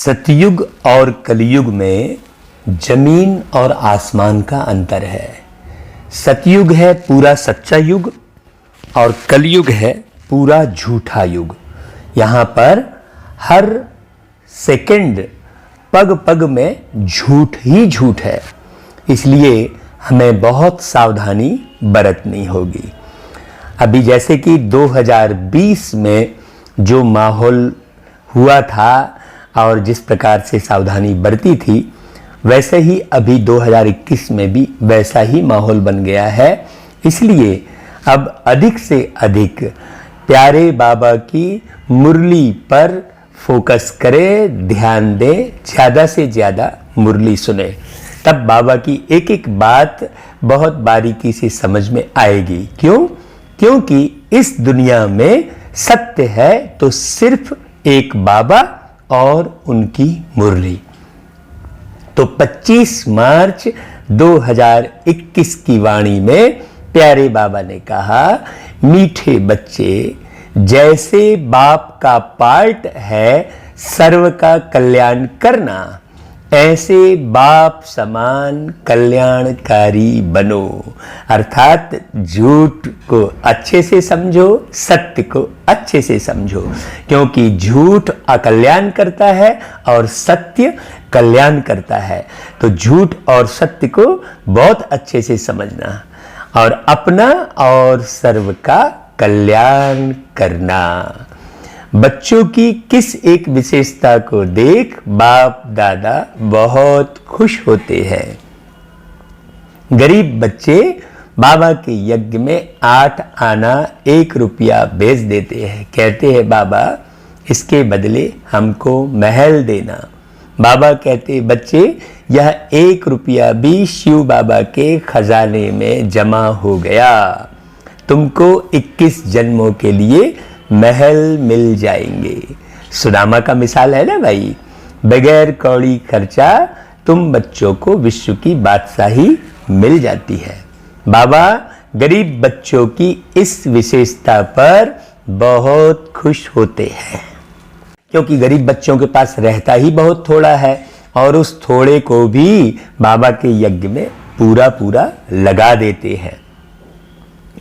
सतयुग और कलयुग में जमीन और आसमान का अंतर है। सतयुग है पूरा सच्चा युग और कलयुग है पूरा झूठा युग। यहाँ पर हर सेकंड पग पग में झूठ ही झूठ है, इसलिए हमें बहुत सावधानी बरतनी होगी। अभी जैसे कि 2020 में जो माहौल हुआ था और जिस प्रकार से सावधानी बरती थी, वैसे ही अभी 2021 में भी वैसा ही माहौल बन गया है। इसलिए अब अधिक से अधिक प्यारे बाबा की मुरली पर फोकस करें, ध्यान दें, ज़्यादा से ज़्यादा मुरली सुने, तब बाबा की एक एक बात बहुत बारीकी से समझ में आएगी। क्यों? क्योंकि इस दुनिया में सत्य है तो सिर्फ एक बाबा और उनकी मुरली। तो 25 मार्च 2021 की वाणी में प्यारे बाबा ने कहा, मीठे बच्चे, जैसे बाप का पार्ट है सर्व का कल्याण करना, ऐसे बाप समान कल्याणकारी बनो। अर्थात झूठ को अच्छे से समझो, सत्य को अच्छे से समझो, क्योंकि झूठ अकल्याण करता है और सत्य कल्याण करता है। तो झूठ और सत्य को बहुत अच्छे से समझना और अपना और सर्व का कल्याण करना। बच्चों की किस एक विशेषता को देख बाप दादा बहुत खुश होते हैं। गरीब बच्चे बाबा के यज्ञ में 8 आना 1 रुपया भेज देते हैं। कहते हैं बाबा इसके बदले हमको महल देना। बाबा कहते बच्चे यह 1 रुपया भी शिव बाबा के खजाने में जमा हो गया, तुमको 21 जन्मों के लिए महल मिल जाएंगे। सुदामा का मिसाल है ना भाई, बगैर कौड़ी खर्चा तुम बच्चों को विश्व की बादशाही मिल जाती है। बाबा गरीब बच्चों की इस विशेषता पर बहुत खुश होते हैं, क्योंकि गरीब बच्चों के पास रहता ही बहुत थोड़ा है और उस थोड़े को भी बाबा के यज्ञ में पूरा पूरा लगा देते हैं।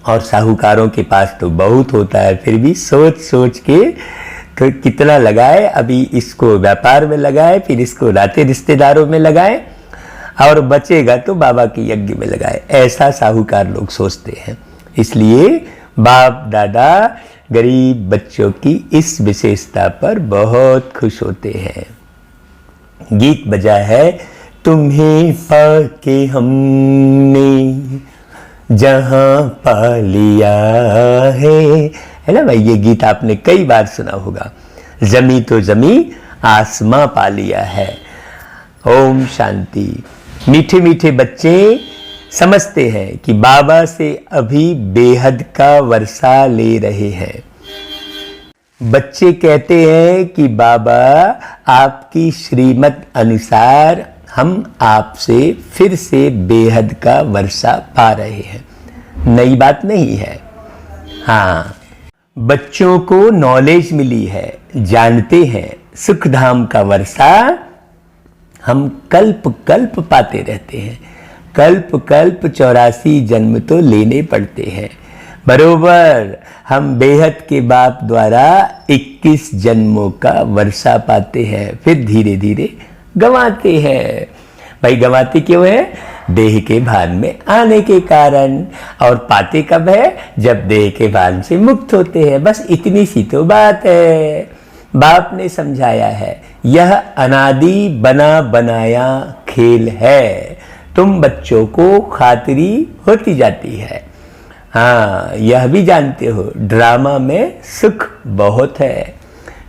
और साहूकारों के पास तो बहुत होता है, फिर भी सोच सोच के कितना लगाए, अभी इसको व्यापार में लगाए, फिर इसको नाते रिश्तेदारों में लगाए और बचेगा तो बाबा के यज्ञ में लगाए। ऐसा साहूकार लोग सोचते हैं। इसलिए बाप दादा गरीब बच्चों की इस विशेषता पर बहुत खुश होते हैं। गीत बजा है, तुम्हें पाके हमने जहां पा लिया है ना भाई। ये गीत आपने कई बार सुना होगा। जमी तो जमी आसमां पा लिया है। ओम शांति। मीठे मीठे बच्चे समझते हैं कि बाबा से अभी बेहद का वर्षा ले रहे हैं। बच्चे कहते हैं कि बाबा आपकी श्रीमत अनुसार हम आपसे फिर से बेहद का वर्षा पा रहे हैं। नई बात नहीं है। हाँ, बच्चों को नॉलेज मिली है, जानते हैं सुख धाम का वर्षा हम कल्प कल्प पाते रहते हैं। कल्प कल्प 84 जन्म तो लेने पड़ते हैं। बरोबर हम बेहद के बाप द्वारा 21 जन्मों का वर्षा पाते हैं, फिर धीरे धीरे गंवाते हैं। भाई गंवाते क्यों है? देह के भान में आने के कारण। और पाते कब है? जब देह के भान से मुक्त होते हैं। बस इतनी सी तो बात है। बाप ने समझाया है, यह अनादि बना बनाया खेल है। तुम बच्चों को खातिरी होती जाती है। हाँ, यह भी जानते हो ड्रामा में सुख बहुत है।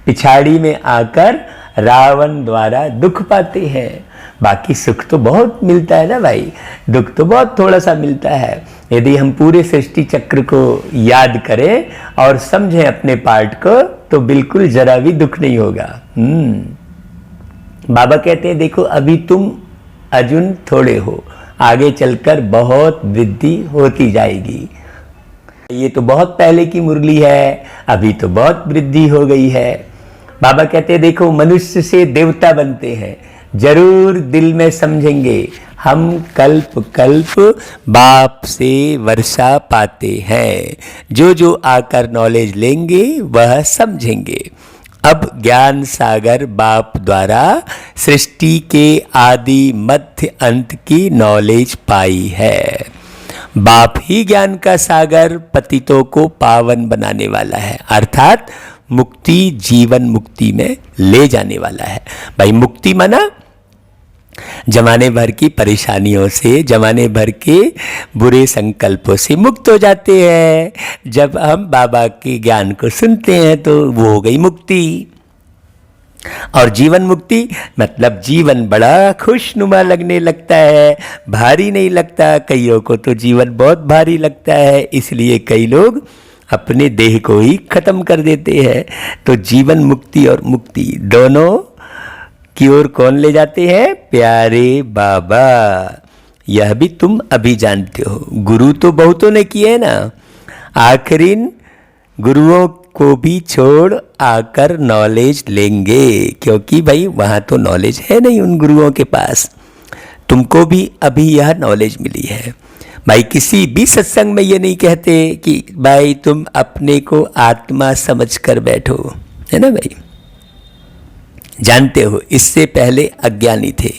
पिछाड़ी में आकर रावण द्वारा दुख पाते हैं। बाकी सुख तो बहुत मिलता है ना भाई, दुख तो बहुत थोड़ा सा मिलता है। यदि हम पूरे सृष्टि चक्र को याद करें और समझें अपने पार्ट को, तो बिल्कुल जरा भी दुख नहीं होगा। बाबा कहते हैं देखो अभी तुम अजुन थोड़े हो, आगे चलकर बहुत वृद्धि होती जाएगी। ये तो बहुत पहले की मुरली है, अभी तो बहुत वृद्धि हो गई है। बाबा कहते हैं देखो मनुष्य से देवता बनते हैं, जरूर दिल में समझेंगे हम कल्प कल्प बाप से वर्षा पाते हैं। जो जो आकर नॉलेज लेंगे वह समझेंगे। अब ज्ञान सागर बाप द्वारा सृष्टि के आदि मध्य अंत की नॉलेज पाई है। बाप ही ज्ञान का सागर पतितों को पावन बनाने वाला है, अर्थात मुक्ति जीवन मुक्ति में ले जाने वाला है। भाई मुक्ति माना जमाने भर की परेशानियों से, जमाने भर के बुरे संकल्पों से मुक्त हो जाते हैं। जब हम बाबा के ज्ञान को सुनते हैं तो वो हो गई मुक्ति। और जीवन मुक्ति मतलब जीवन बड़ा खुशनुमा लगने लगता है, भारी नहीं लगता। कईयों को तो जीवन बहुत भारी लगता है, इसलिए कई लोग अपने देह को ही खत्म कर देते हैं। तो जीवन मुक्ति और मुक्ति दोनों की ओर कौन ले जाते हैं? प्यारे बाबा। यह भी तुम अभी जानते हो, गुरु तो बहुतों ने किए हैं ना, आखिरीन गुरुओं को भी छोड़ आकर नॉलेज लेंगे, क्योंकि भाई वहाँ तो नॉलेज है नहीं उन गुरुओं के पास। तुमको भी अभी यह नॉलेज मिली है। भाई किसी भी सत्संग में ये नहीं कहते कि भाई तुम अपने को आत्मा समझ कर बैठो, है ना भाई। जानते हो इससे पहले अज्ञानी थे।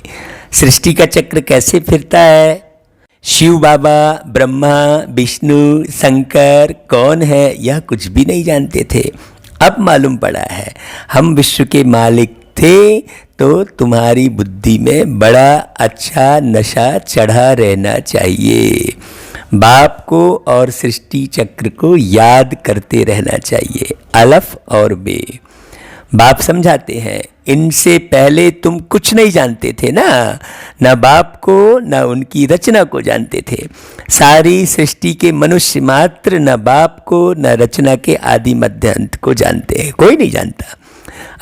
सृष्टि का चक्र कैसे फिरता है, शिव बाबा, ब्रह्मा, विष्णु, शंकर कौन है, यह कुछ भी नहीं जानते थे। अब मालूम पड़ा है हम विश्व के मालिक थे। तो तुम्हारी बुद्धि में बड़ा अच्छा नशा चढ़ा रहना चाहिए। बाप को और सृष्टि चक्र को याद करते रहना चाहिए, अलफ और बे। बाप समझाते हैं इनसे पहले तुम कुछ नहीं जानते थे ना बाप को न उनकी रचना को जानते थे। सारी सृष्टि के मनुष्य मात्र न बाप को न रचना के आदि मध्य अंत को जानते हैं, कोई नहीं जानता।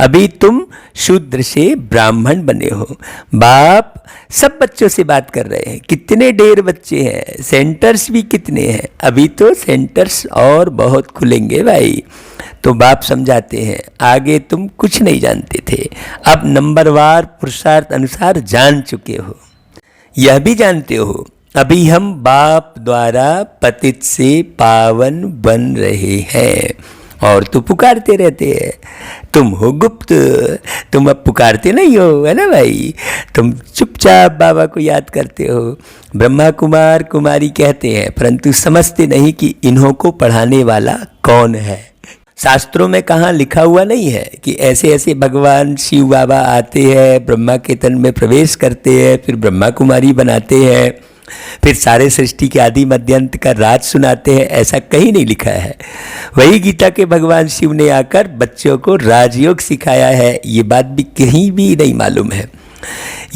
अभी तुम शूद्र से ब्राह्मण बने हो। बाप सब बच्चों से बात कर रहे हैं। कितने ढेर बच्चे हैं, सेंटर्स भी कितने हैं। अभी तो सेंटर्स और बहुत खुलेंगे भाई। तो बाप समझाते हैं आगे तुम कुछ नहीं जानते थे, अब नंबरवार पुरुषार्थ अनुसार जान चुके हो। यह भी जानते हो अभी हम बाप द्वारा पतित से पावन बन रहे हैं। और तो पुकारते रहते हैं, तुम हो गुप्त, तुम अब पुकारते नहीं हो, है ना भाई। तुम चुपचाप बाबा को याद करते हो। ब्रह्मा कुमार कुमारी कहते हैं, परंतु समझते नहीं कि इन्हों को पढ़ाने वाला कौन है। शास्त्रों में कहाँ लिखा हुआ नहीं है कि ऐसे ऐसे भगवान शिव बाबा आते हैं, ब्रह्मा के तन में प्रवेश करते हैं, फिर ब्रह्मा कुमारी बनाते हैं, फिर सारे सृष्टि के आदि मध्यंत का राज सुनाते हैं। ऐसा कहीं नहीं लिखा है। वही गीता के भगवान शिव ने आकर बच्चों को राजयोग सिखाया है, ये बात भी कहीं भी नहीं मालूम है।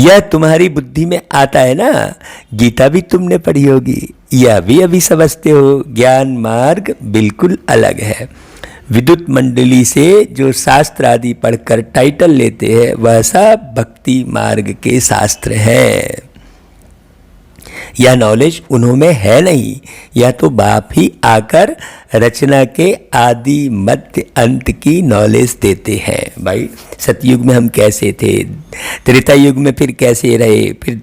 यह तुम्हारी बुद्धि में आता है ना, गीता भी तुमने पढ़ी होगी, यह भी अभी समझते हो। ज्ञान मार्ग बिल्कुल अलग है। विद्युत मंडली से जो शास्त्र आदि पढ़कर टाइटल लेते हैं वह सब भक्ति मार्ग के शास्त्र हैं। यह नॉलेज उन्होंने है नहीं, यह तो बाप ही आकर रचना के आदि मध्य अंत की नॉलेज देते हैं। भाई सतयुग में हम कैसे थे, त्रेता युग में फिर कैसे रहे, फिर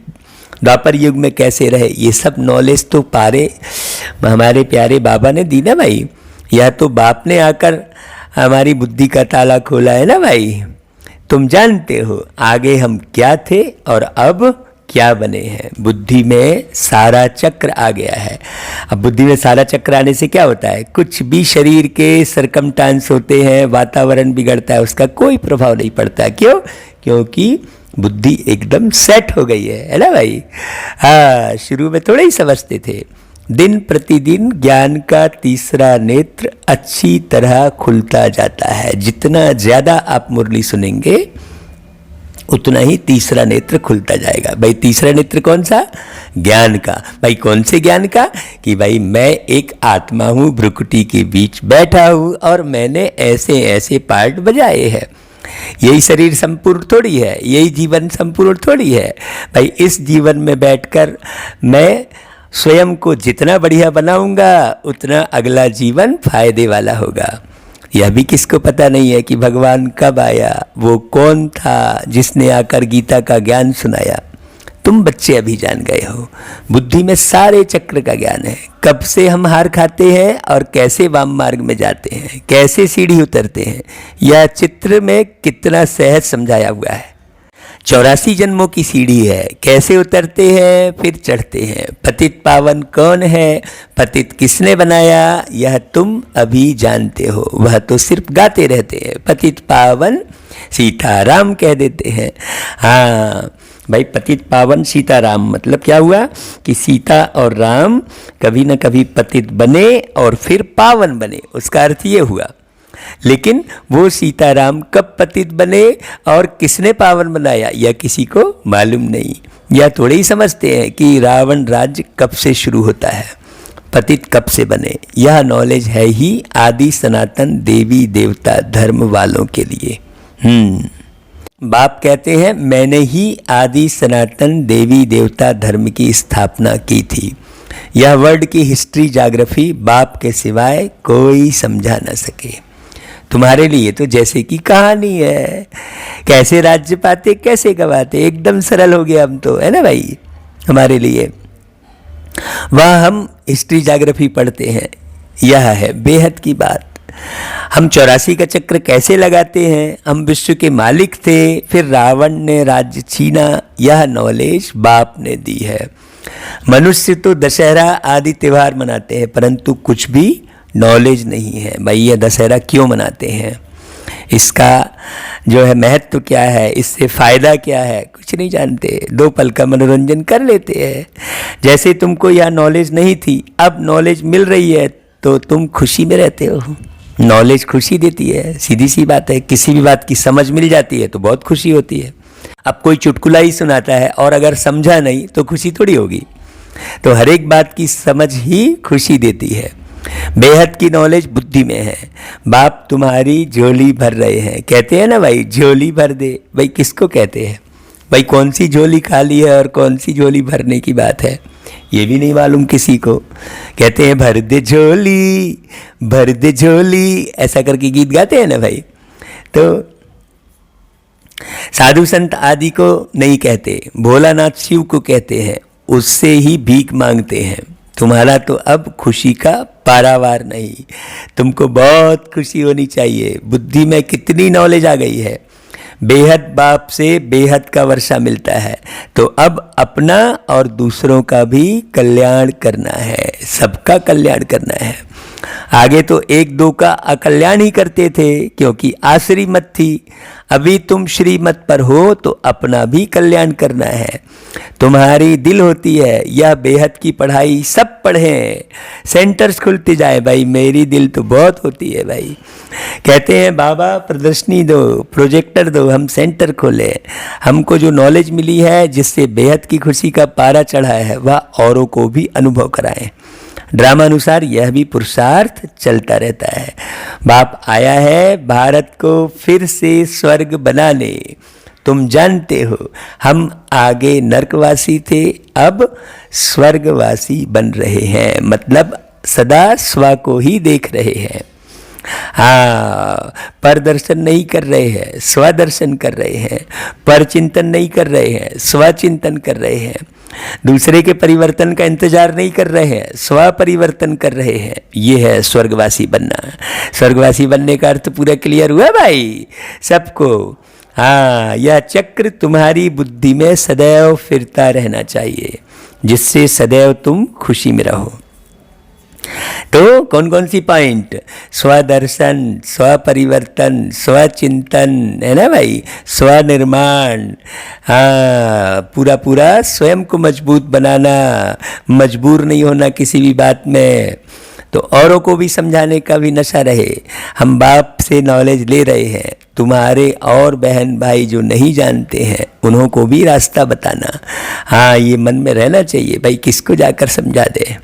द्वापर युग में कैसे रहे, ये सब नॉलेज तो हमारे प्यारे बाबा ने दी ना भाई। यह तो बाप ने आकर हमारी बुद्धि का ताला खोला है ना भाई। तुम जानते हो आगे हम क्या थे और अब क्या बने हैं। बुद्धि में सारा चक्र आ गया है। अब बुद्धि में सारा चक्र आने से क्या होता है, कुछ भी शरीर के सरकमस्टांस होते हैं, वातावरण बिगड़ता है, उसका कोई प्रभाव नहीं पड़ता। क्यों? क्योंकि बुद्धि एकदम सेट हो गई है ना भाई। हाँ, शुरू में थोड़े ही समझते थे। दिन प्रतिदिन ज्ञान का तीसरा नेत्र अच्छी तरह खुलता जाता है। जितना ज़्यादा आप मुरली सुनेंगे उतना ही तीसरा नेत्र खुलता जाएगा। भाई तीसरा नेत्र कौन सा? ज्ञान का। भाई कौन से ज्ञान का? कि भाई मैं एक आत्मा हूँ, भ्रुकुटी के बीच बैठा हूँ और मैंने ऐसे ऐसे पार्ट बजाए हैं। यही शरीर संपूर्ण थोड़ी है, यही जीवन संपूर्ण थोड़ी है। भाई इस जीवन में बैठकर मैं स्वयं को जितना बढ़िया बनाऊंगा उतना अगला जीवन फायदे वाला होगा। यह भी किसको पता नहीं है कि भगवान कब आया, वो कौन था जिसने आकर गीता का ज्ञान सुनाया। तुम बच्चे अभी जान गए हो, बुद्धि में सारे चक्र का ज्ञान है। कब से हम हार खाते हैं और कैसे वाम मार्ग में जाते हैं, कैसे सीढ़ी उतरते हैं, यह चित्र में कितना सहज समझाया हुआ है। 84 जन्मों की सीढ़ी है, कैसे उतरते हैं फिर चढ़ते हैं। पतित पावन कौन है, पतित किसने बनाया, यह तुम अभी जानते हो। वह तो सिर्फ गाते रहते हैं, पतित पावन सीताराम कह देते हैं। हाँ भाई, पतित पावन सीताराम मतलब क्या हुआ कि सीता और राम कभी न कभी पतित बने और फिर पावन बने, उसका अर्थ ये हुआ। लेकिन वो सीताराम कब पतित बने और किसने पावन बनाया, यह किसी को मालूम नहीं। यह थोड़े ही समझते हैं कि रावण राज्य कब से शुरू होता है, पतित कब से बने। यह नॉलेज है ही आदि सनातन देवी देवता धर्म वालों के लिए। बाप कहते हैं मैंने ही आदि सनातन देवी देवता धर्म की स्थापना की थी। यह वर्ल्ड की हिस्ट्री जाग्राफी बाप के सिवाय कोई समझा न सके। तुम्हारे लिए तो जैसे कि कहानी है, कैसे राज्य पाते कैसे गवाते, एकदम सरल हो गया हम तो, है ना भाई। हमारे लिए वह हम हिस्ट्री जाग्राफी पढ़ते हैं, यह है बेहद की बात। हम 84 का चक्र कैसे लगाते हैं, हम विश्व के मालिक थे, फिर रावण ने राज्य छीना, यह नॉलेज बाप ने दी है। मनुष्य तो दशहरा आदि त्यौहार मनाते हैं, परंतु कुछ भी नॉलेज नहीं है भाई यह दशहरा क्यों मनाते हैं, इसका जो है महत्व क्या है, इससे फ़ायदा क्या है, कुछ नहीं जानते। 2 पल का मनोरंजन कर लेते हैं। जैसे तुमको यह नॉलेज नहीं थी, अब नॉलेज मिल रही है तो तुम खुशी में रहते हो। नॉलेज खुशी देती है, सीधी सी बात है। किसी भी बात की समझ मिल जाती है तो बहुत खुशी होती है। अब कोई चुटकुला ही सुनाता है और अगर समझा नहीं तो खुशी थोड़ी होगी। तो हर एक बात की समझ ही खुशी देती है। बेहद की नॉलेज बुद्धि में है। बाप तुम्हारी झोली भर रहे हैं, कहते हैं ना भाई झोली भर दे। भाई किसको कहते हैं भाई, कौन सी झोली खाली है और कौन सी झोली भरने की बात है, ये भी नहीं मालूम किसी को। कहते हैं भर दे झोली, ऐसा करके गीत गाते हैं ना भाई। तो साधु संत आदि को नहीं कहते, भोलानाथ शिव को कहते हैं, उससे ही भीख मांगते हैं। तुम्हारा तो अब खुशी का पारावार नहीं, तुमको बहुत खुशी होनी चाहिए। बुद्धि में कितनी नॉलेज आ गई है, बेहद बाप से बेहद का वर्षा मिलता है। तो अब अपना और दूसरों का भी कल्याण करना है, सबका कल्याण करना है। आगे तो 1-2 का अकल्याण ही करते थे क्योंकि आश्री मत थी। अभी तुम श्रीमत पर हो तो अपना भी कल्याण करना है। तुम्हारी दिल होती है यह बेहद की पढ़ाई सब पढ़ें, सेंटर्स खुलते जाए भाई। मेरी दिल तो बहुत होती है भाई। कहते हैं बाबा प्रदर्शनी दो, प्रोजेक्टर दो, हम सेंटर खोले। हमको जो नॉलेज मिली है जिससे बेहद की खुशी का पारा चढ़ा है वह औरों को भी अनुभव कराएं। ड्रामा अनुसार यह भी पुरुषार्थ चलता रहता है। बाप आया है भारत को फिर से स्वर्ग बनाने। तुम जानते हो हम आगे नरकवासी थे, अब स्वर्गवासी बन रहे हैं, मतलब सदा स्व को ही देख रहे हैं। हाँ, पर दर्शन नहीं कर रहे हैं, स्वदर्शन कर रहे हैं। पर चिंतन नहीं कर रहे हैं, स्वचिंतन कर रहे हैं। दूसरे के परिवर्तन का इंतजार नहीं कर रहे हैं, स्व परिवर्तन कर रहे हैं। ये है स्वर्गवासी बनना। स्वर्गवासी बनने का अर्थ पूरा क्लियर हुआ भाई सबको। हाँ, यह चक्र तुम्हारी बुद्धि में सदैव फिरता रहना चाहिए, जिससे सदैव तुम खुशी में रहो। तो कौन कौन सी पॉइंट, स्वदर्शन, स्वपरिवर्तन, स्वचिंतन, है ना भाई, स्वनिर्माण। हाँ, पूरा पूरा स्वयं को मजबूत बनाना, मजबूर नहीं होना किसी भी बात में। तो औरों को भी समझाने का भी नशा रहे। हम बाप से नॉलेज ले रहे हैं, तुम्हारे और बहन भाई जो नहीं जानते हैं उन्हों को भी रास्ता बताना। हाँ, ये मन में रहना चाहिए भाई, किसको जाकर समझा दे।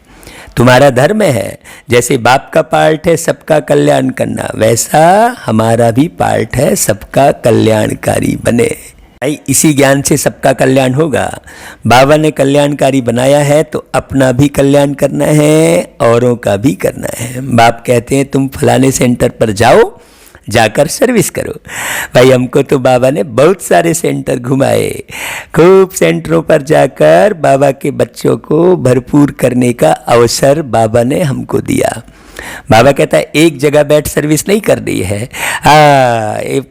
तुम्हारा धर्म है, जैसे बाप का पार्ट है सबका कल्याण करना, वैसा हमारा भी पार्ट है सबका कल्याणकारी बने। भाई इसी ज्ञान से सबका कल्याण होगा। बाबा ने कल्याणकारी बनाया है तो अपना भी कल्याण करना है, औरों का भी करना है। बाप कहते हैं तुम फलाने सेंटर पर जाओ, जाकर सर्विस करो। भाई हमको तो बाबा ने बहुत सारे सेंटर घुमाए, खूब सेंटरों पर जाकर बाबा के बच्चों को भरपूर करने का अवसर बाबा ने हमको दिया। बाबा कहता है एक जगह बैठ सर्विस नहीं कर रही है,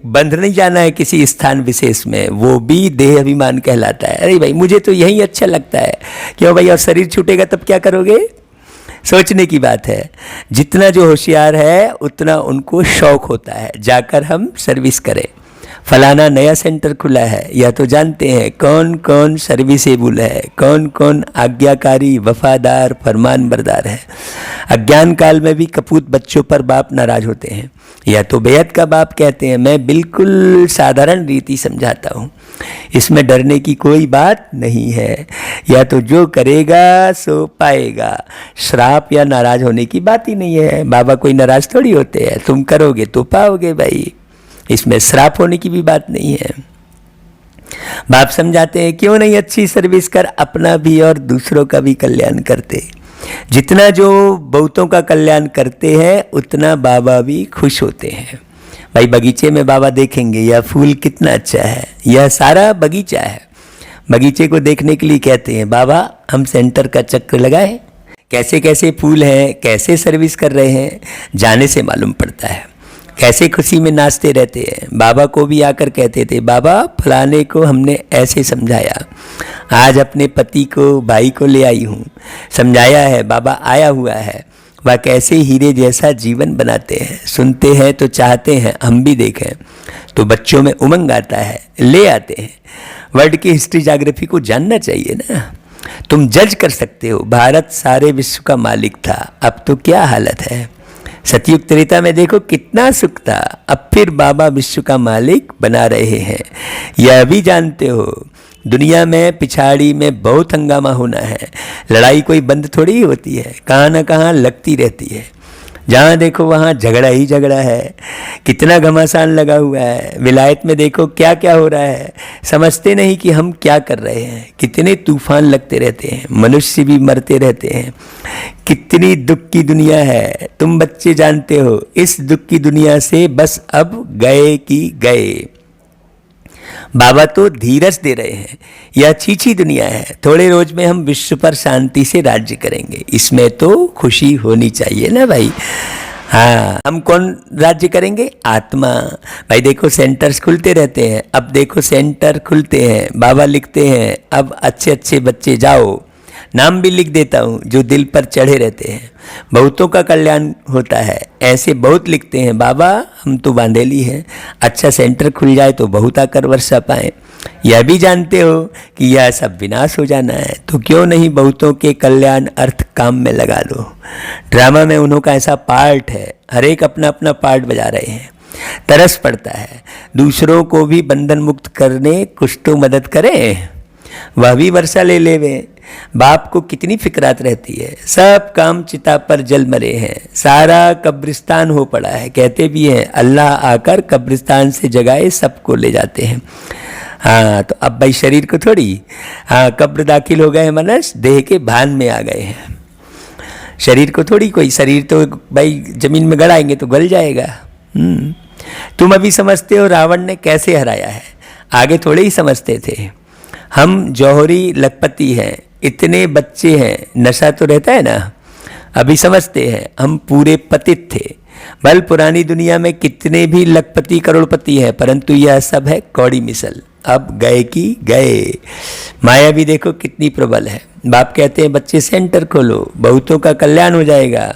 बंध नहीं जाना है किसी स्थान विशेष में, वो भी देह अभिमान कहलाता है। अरे भाई मुझे तो यही अच्छा लगता है, क्यों भाई, और शरीर छूटेगा तब क्या करोगे? सोचने की बात है। जितना जो होशियार है उतना उनको शौक होता है जाकर हम सर्विस करें। फलाना नया सेंटर खुला है, यह तो जानते हैं कौन कौन सर्विसेबल है, कौन कौन आज्ञाकारी वफादार फरमान बरदार है। अज्ञान काल में भी कपूत बच्चों पर बाप नाराज होते हैं, यह तो बेहद का बाप कहते हैं मैं बिल्कुल साधारण रीति समझाता हूँ, इसमें डरने की कोई बात नहीं है, या तो जो करेगा सो पाएगा। श्राप या नाराज होने की बात ही नहीं है, बाबा कोई नाराज थोड़ी होते हैं, तुम करोगे तो पाओगे भाई, इसमें श्राप होने की भी बात नहीं है। बाप समझाते हैं क्यों नहीं अच्छी सर्विस कर अपना भी और दूसरों का भी कल्याण करते। जितना जो बहुतों का कल्याण करते हैं उतना बाबा भी खुश होते हैं। भाई बगीचे में बाबा देखेंगे यह फूल कितना अच्छा है, यह सारा बगीचा है, बगीचे को देखने के लिए कहते हैं बाबा हम सेंटर का चक्कर लगाएं, कैसे कैसे फूल हैं, कैसे सर्विस कर रहे हैं, जाने से मालूम पड़ता है। कैसे खुशी में नाचते रहते हैं। बाबा को भी आकर कहते थे बाबा फलाने को हमने ऐसे समझाया, आज अपने पति को भाई को ले आई हूँ, समझाया है, बाबा आया हुआ है, वह कैसे हीरे जैसा जीवन बनाते हैं। सुनते हैं तो चाहते हैं हम भी देखें, तो बच्चों में उमंग आता है, ले आते हैं। वर्ल्ड की हिस्ट्री ज्योग्राफी को जानना चाहिए ना, तुम जज कर सकते हो। भारत सारे विश्व का मालिक था, अब तो क्या हालत है। सतयुग त्रेता में देखो कितना सुख था, अब फिर बाबा विश्व का मालिक बना रहे हैं। यह भी जानते हो दुनिया में पिछाड़ी में बहुत हंगामा होना है, लड़ाई कोई बंद थोड़ी होती है, कहाँ ना कहाँ लगती रहती है, जहाँ देखो वहाँ झगड़ा ही झगड़ा है, कितना घमासान लगा हुआ है। विलायत में देखो क्या क्या हो रहा है, समझते नहीं कि हम क्या कर रहे हैं, कितने तूफान लगते रहते हैं, मनुष्य भी मरते रहते हैं, कितनी दुख की दुनिया है। तुम बच्चे जानते हो इस दुख की दुनिया से बस अब गए कि गए। बाबा तो धीरज दे रहे हैं, यह अच्छी दुनिया है, थोड़े रोज में हम विश्व पर शांति से राज्य करेंगे, इसमें तो खुशी होनी चाहिए ना भाई। हाँ, हम कौन राज्य करेंगे? आत्मा। भाई देखो सेंटर्स खुलते रहते हैं, अब देखो सेंटर खुलते हैं, बाबा लिखते हैं अब अच्छे अच्छे बच्चे जाओ, नाम भी लिख देता हूँ जो दिल पर चढ़े रहते हैं, बहुतों का कल्याण होता है। ऐसे बहुत लिखते हैं बाबा हम तो बांधेली हैं, अच्छा सेंटर खुल जाए तो बहुत आकर वर्षा पाएँ। यह भी जानते हो कि यह सब विनाश हो जाना है, तो क्यों नहीं बहुतों के कल्याण अर्थ काम में लगा लो। ड्रामा में उन्हों का ऐसा पार्ट है, हर एक अपना अपना पार्ट बजा रहे हैं। तरस पड़ता है दूसरों को भी बंधन मुक्त करने, कुछ तो मदद करें, वह भी वर्षा ले लेवे। बाप को कितनी फिक्रात रहती है, सब काम चिता पर जल मरे हैं, सारा कब्रिस्तान हो पड़ा है। कहते भी हैं अल्लाह आकर कब्रिस्तान से जगाए सबको ले जाते हैं। हाँ तो अब भाई शरीर को थोड़ी, हाँ कब्र दाखिल हो गए हैं, मनुष्य देह के भान में आ गए हैं, शरीर को थोड़ी कोई, शरीर तो भाई जमीन में गड़ाएंगे तो गल जाएगा। तुम अभी समझते हो रावण ने कैसे हराया है, आगे थोड़े ही समझते थे। हम जौहरी लखपति हैं, इतने बच्चे हैं, नशा तो रहता है ना, अभी समझते हैं हम पूरे पतित थे। बल पुरानी दुनिया में कितने भी लखपति करोड़पति हैं, परंतु यह सब है कौड़ी मिसल, अब गए कि गए। माया भी देखो कितनी प्रबल है। बाप कहते हैं बच्चे सेंटर खोलो, बहुतों का कल्याण हो जाएगा।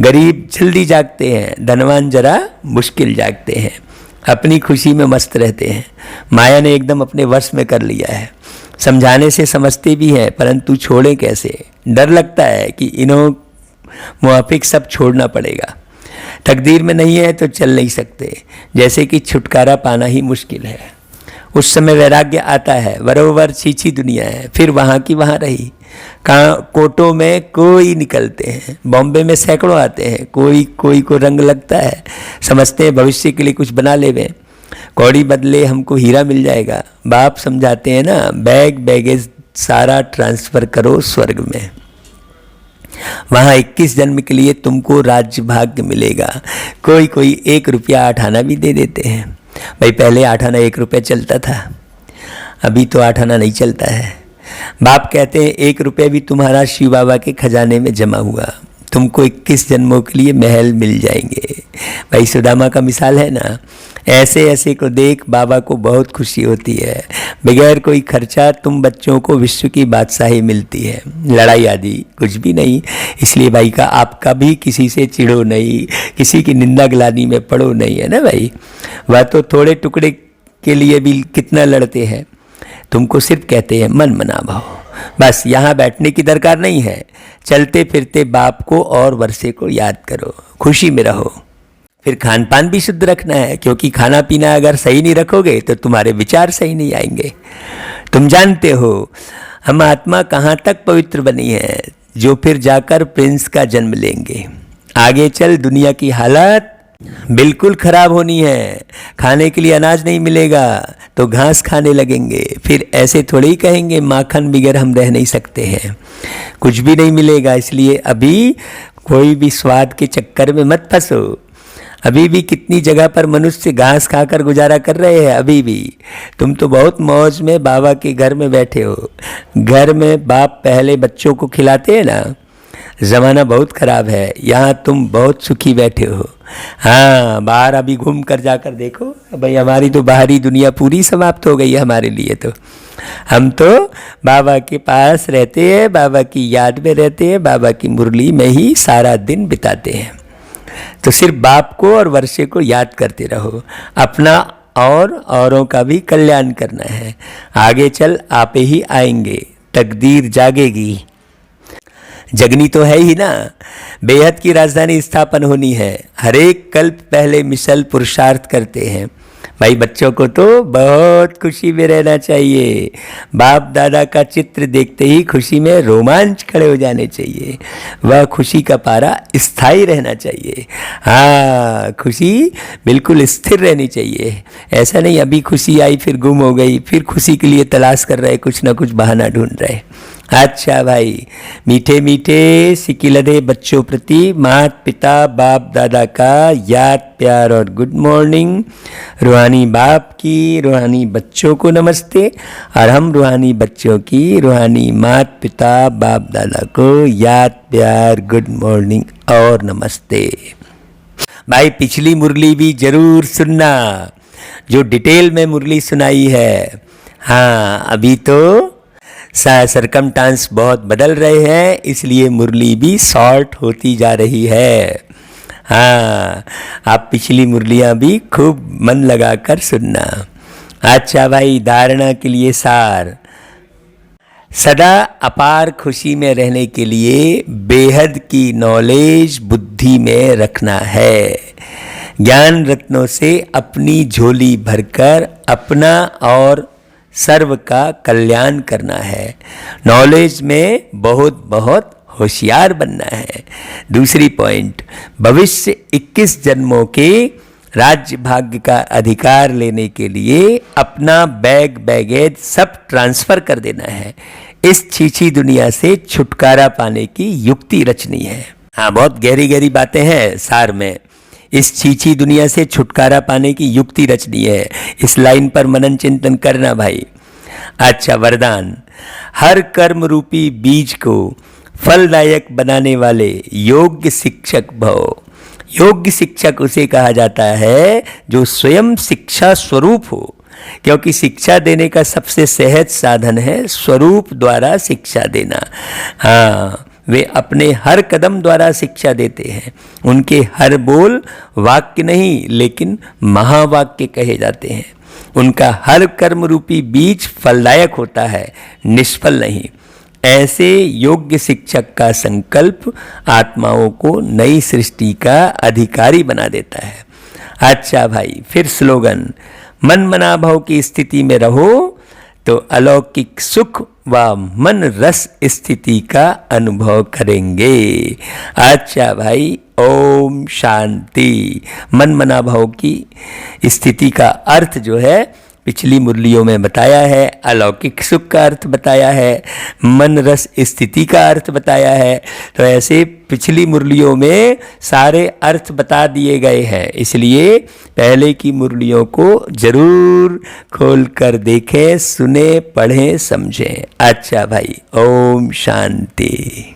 गरीब जल्दी जागते हैं, धनवान जरा मुश्किल जागते हैं, अपनी खुशी में मस्त रहते हैं। माया ने एकदम अपने वश में कर लिया है, समझाने से समझते भी हैं, परंतु छोड़े कैसे। डर लगता है कि इन्हों मुआफिक सब छोड़ना पड़ेगा, तकदीर में नहीं है तो चल नहीं सकते, जैसे कि छुटकारा पाना ही मुश्किल है। उस समय वैराग्य आता है, बरोबर छीछी दुनिया है, फिर वहाँ की वहाँ रही। कोटों में कोई निकलते हैं, बॉम्बे में सैकड़ों आते हैं, कोई कोई को रंग लगता है, समझते हैं भविष्य के लिए कुछ बना लेवे। कौड़ी बदले हमको हीरा मिल जाएगा। बाप समझाते हैं ना, बैग बैगेज सारा ट्रांसफर करो स्वर्ग में, वहाँ 21 जन्म के लिए तुमको राज्य भाग्य मिलेगा। कोई कोई 1 रुपया 8 आना भी दे देते हैं। भाई पहले 8 आना 1 रुपया चलता था, अभी तो 8 आना नहीं चलता है। बाप कहते हैं 1 रुपया भी तुम्हारा शिव बाबा के खजाने में जमा हुआ, तुमको 21 जन्मों के लिए महल मिल जाएंगे। भाई सुदामा का मिसाल है ना, ऐसे ऐसे को देख बाबा को बहुत खुशी होती है। बगैर कोई खर्चा तुम बच्चों को विश्व की बादशाही मिलती है, लड़ाई आदि कुछ भी नहीं। इसलिए भाई का आप कभी किसी से चिढ़ो नहीं, किसी की निंदा गिलानी में पड़ो नहीं, है ना भाई। वह तो थोड़े टुकड़े के लिए भी कितना लड़ते हैं, तुमको सिर्फ कहते हैं मन मना भाव। बस यहाँ बैठने की दरकार नहीं है, चलते फिरते बाप को और वर्षे को याद करो, खुशी में रहो। फिर खान पान भी शुद्ध रखना है, क्योंकि खाना पीना अगर सही नहीं रखोगे तो तुम्हारे विचार सही नहीं आएंगे। तुम जानते हो हम आत्मा कहाँ तक पवित्र बनी है, जो फिर जाकर प्रिंस का जन्म लेंगे। आगे चल दुनिया की हालत बिल्कुल खराब होनी है। खाने के लिए अनाज नहीं मिलेगा तो घास खाने लगेंगे। फिर ऐसे थोड़े ही कहेंगे माखन बगैर हम रह नहीं सकते हैं, कुछ भी नहीं मिलेगा। इसलिए अभी कोई भी स्वाद के चक्कर में मत फंसो। अभी भी कितनी जगह पर मनुष्य घास खाकर गुजारा कर रहे हैं। अभी भी तुम तो बहुत मौज में बाबा के घर में बैठे हो। घर में बाप पहले बच्चों को खिलाते हैं ना। ज़माना बहुत ख़राब है, यहाँ तुम बहुत सुखी बैठे हो। हाँ, बाहर अभी घूम कर जाकर देखो भाई, हमारी तो बाहरी दुनिया पूरी समाप्त हो गई है हमारे लिए। तो हम तो बाबा के पास रहते हैं, बाबा की याद में रहते हैं, बाबा की मुरली में ही सारा दिन बिताते हैं। तो सिर्फ बाप को और वर्षे को याद करते रहो, अपना और औरों का भी कल्याण करना है। आगे चल आपे ही आएंगे, तकदीर जागेगी। जगनी तो है ही ना, बेहद की राजधानी स्थापन होनी है। हर एक कल्प पहले मिसल पुरुषार्थ करते हैं। भाई बच्चों को तो बहुत खुशी में रहना चाहिए। बाप दादा का चित्र देखते ही खुशी में रोमांच खड़े हो जाने चाहिए। वह खुशी का पारा स्थायी रहना चाहिए। हाँ, खुशी बिल्कुल स्थिर रहनी चाहिए। ऐसा नहीं अभी खुशी आई फिर गुम हो गई, फिर खुशी के लिए तलाश कर रहे, कुछ ना कुछ बहाना ढूंढ रहे। अच्छा भाई, मीठे मीठे सिकिलधे बच्चों प्रति माता पिता बाप दादा का याद प्यार और गुड मॉर्निंग। रूहानी बाप की रूहानी बच्चों को नमस्ते, और हम रूहानी बच्चों की रूहानी माता पिता बाप दादा को याद प्यार गुड मॉर्निंग और नमस्ते। भाई पिछली मुरली भी जरूर सुनना, जो डिटेल में मुरली सुनाई है। हाँ, अभी तो सरकमस्टांस बहुत बदल रहे हैं, इसलिए मुरली भी शॉर्ट होती जा रही है। हाँ, आप पिछली मुरलियाँ भी खूब मन लगाकर सुनना। अच्छा भाई, धारणा के लिए सार। सदा अपार खुशी में रहने के लिए बेहद की नॉलेज बुद्धि में रखना है। ज्ञान रत्नों से अपनी झोली भरकर अपना और सर्व का कल्याण करना है। नॉलेज में बहुत बहुत होशियार बनना है। दूसरी पॉइंट, भविष्य 21 जन्मों के राज्य भाग्य का अधिकार लेने के लिए अपना बैग बैगेज सब ट्रांसफर कर देना है। इस छीछी दुनिया से छुटकारा पाने की युक्ति रचनी है। हाँ, बहुत गहरी गहरी बातें हैं सार में। इस छीछी दुनिया से छुटकारा पाने की युक्ति रचनी है। इस लाइन पर मनन चिंतन करना भाई। अच्छा, वरदान। हर कर्म रूपी बीज को फलदायक बनाने वाले योग्य शिक्षक भव। योग्य शिक्षक उसे कहा जाता है जो स्वयं शिक्षा स्वरूप हो, क्योंकि शिक्षा देने का सबसे सहज साधन है स्वरूप द्वारा शिक्षा देना। हाँ, वे अपने हर कदम द्वारा शिक्षा देते हैं। उनके हर बोल वाक्य नहीं लेकिन महावाक्य कहे जाते हैं। उनका हर कर्म रूपी बीज फलदायक होता है, निष्फल नहीं। ऐसे योग्य शिक्षक का संकल्प आत्माओं को नई सृष्टि का अधिकारी बना देता है। अच्छा भाई, फिर स्लोगन। मन मना भाव की स्थिति में रहो, तो अलौकिक सुख व मन रस स्थिति का अनुभव करेंगे। अच्छा भाई, ओम शांति। मन मना भाव की स्थिति का अर्थ जो है पिछली मुरलियों में बताया है, अलौकिक सुख का अर्थ बताया है, मन रस स्थिति का अर्थ बताया है। तो ऐसे पिछली मुरलियों में सारे अर्थ बता दिए गए हैं, इसलिए पहले की मुरलियों को जरूर खोल कर देखें, सुने, पढ़ें, समझें। अच्छा भाई, ओम शांति।